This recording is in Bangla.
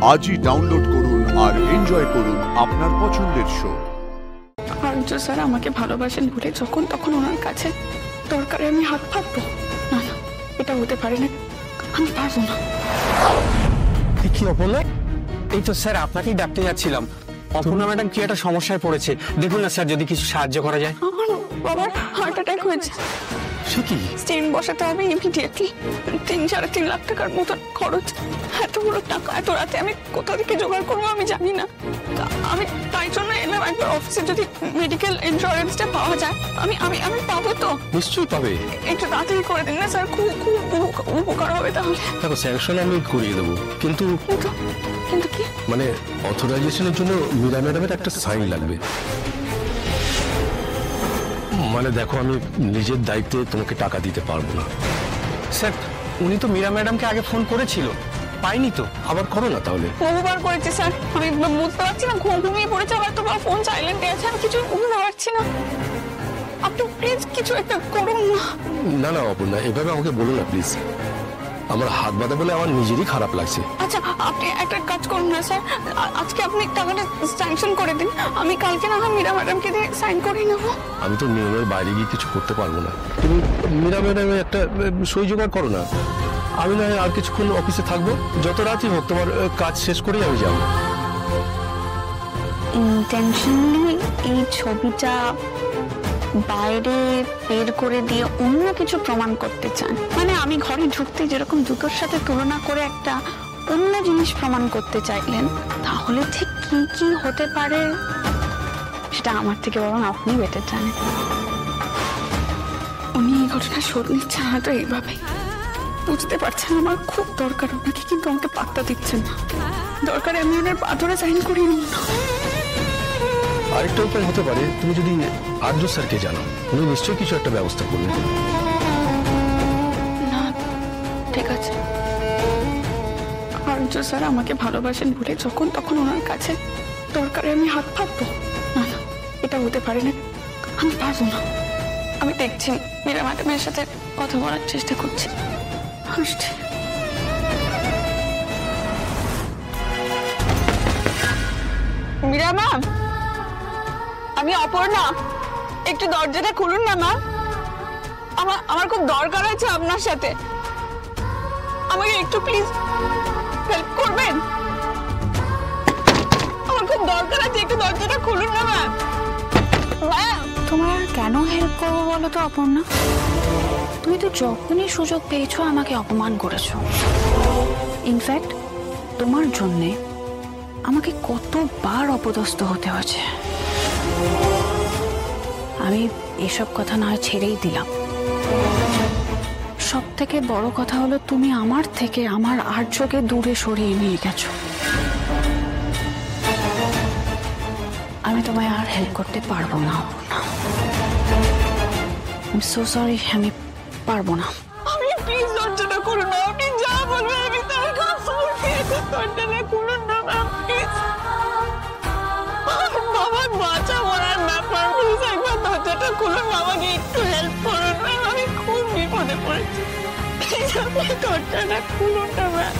আজই ডাউনলোড করুন আর এনজয় করুন আপনার পছন্দের শো। আর্য স্যার আমাকে ভালোবাসেন বলে যখন তখন ওনার কাছে দরকারে আমি হাত পাতবো? না না, এটা হতে পারে না, আমি পারবো না। কি অপর্ণা? এই তো স্যার আপনাকেই ডাকতে যাচ্ছিলাম। অপর্ণা ম্যাডাম কি একটা সমস্যায় পড়েছে, দেখুন না স্যার যদি কিছু সাহায্য করা যায়। আমার বাবার হার্ট অ্যাটাক হয়েছে, সে কি? স্টেন বসাতে হবে ইমিডিয়েটলি। 3-3.5 লাখ টাকার মতো খরচ। এতগুলো টাকা এত রাতে আমি কোথা থেকে জোগাড় করবো আমি জানি না। আমি তাই জন্য এলাম একবার অফিসে, যদি মেডিকেল ইন্স্যুরেন্সটা পাওয়া যায়। আমি আমি আমি পাবো তো? নিশ্চয়ই পাবে। একটু তাড়াতাড়ি করে দিন না স্যার, খুব খুব উপকার হবে তাহলে। দেখো স্যাংশন আমি করিয়ে দেবো, কিন্তু কিন্তু কি? মানে অথরাইজেশনের জন্য মীরা ম্যাডামের একটা সাইন লাগবে। মানে দেখো, আমি নিজের দায়িত্বে তোমাকে টাকা দিতে পারবো না। স্যার উনি তো মীরা ম্যাডামকে আগে ফোন করেছিল, পাইনি তো। আবার করো না তাহলে। বহুবার করেছি স্যার, আমি বুঝতে পারছি না, ঘুমিয়ে পড়েছে, হয়তো বা ফোন সাইলেন্টে আছে, আমি কিছু বুঝতে পারছি না। আপনি প্লিজ কিছু একটা করুন না। না না অপর্ণা, এভাবে আমাকে বলো না প্লিজ। আমার হাত বাঁধা বলে আমার নিজেরই খারাপ লাগছে। আচ্ছা আপনি একটা কাজ করুন না স্যার, আজকে আপনি টাকাটা স্যাংশন করে দিন, আমি কালকে না হয় মীরা ম্যাডামকে দিয়ে সাইন করে নেবো। আমি তো নিয়মের বাইরে গিয়ে কিছু করতে পারবো না। তুমি মীরা ম্যাডামের একটা সই জোগাড় করো না। আমি না আর কিছুক্ষণ অফিসে থাকবো, যত রাতই হোক তোমার কাজ শেষ করেই আমি যাবো। ইন্টেনশনালি এই ছবিটা বাইরে বের করে দিয়ে অন্য কিছু প্রমাণ করতে চান? মানে আমি ঘরে ঢুকতে যেরকম জুতোর সাথে তুলনা করে একটা অন্য জিনিস প্রমাণ করতে চাইলেন, তাহলে ঠিক কি কি হতে পারে সেটা আমার থেকে বরং আপনি বেটার জানেন। উনি এই ঘটনা শোধ নিচ্ছেন হয়তো এইভাবে, বুঝতে পারছেন আমার খুব দরকার ওনাকে, কিন্তু আমাকে পাত্তা দিচ্ছেন না। দরকারে আমি ওনার পা ধরে সাইন করিয়ে নেব না। আরেকটা উপায় হতে পারে, তুমি যদি আর্য স্যারকে জানো, উনি নিশ্চয়ই কিছু একটা ব্যবস্থা করবেন। না ঠিক আছে, আর্য স্যার আমাকে ভালোবাসেন বলে যখন তখন ওনার কাছে দরকারে আমি হাত পাতবো? না না, এটা হতে পারে না, আমি পারবো না। আমি দেখছি, মীরা ম্যাডামের সাথে কথা বলার চেষ্টা করছি। আসছি। মীরা ম্যাম, আমি অপর্ণা, একটু দরজাটা খুলুন না ম্যাম। আমার খুব দরকার আছে আপনার সাথে, আমাকে একটু প্লিজ হেল্প করবেন। আমার খুব দরকার আছে, একটু দরজাটা খুলুন না ম্যাম। ম্যাম, তোমার কেন হেল্প করবো বলো তো অপর্ণা? তুমি তো যখনই সুযোগ পেয়েছো আমাকে অপমান করেছো। ইনফ্যাক্ট তোমার জন্যে আমাকে কতবার অপদস্থ হতে হয়েছে। আমি এসব কথা না ছেড়েই দিলাম। সব থেকে বড় কথা হলো তুমি আমার থেকে আমার আর্যকে দূরে সরিয়ে নিয়ে গেছো। আমি তোমায় আর হেল্প করতে পারবো না অপর্ণা। I'm so sorry, আমি পারবো না। আমি প্লিজ দরজাটা খুলুন না, আপনি যা বলবেন আমি তার কাজ করতে। দরজাটা খুলুন না ম্যাম প্লিজ। বাবা বাঁচা মরার ব্যাপার, প্লিজ একবার দরজাটা খুলুন, আমাকে একটু হেল্প করুন ম্যাম, আমি খুব বিপদে পড়েছি। প্লিজ আপনি দরজাটা খুলুন না ম্যাম।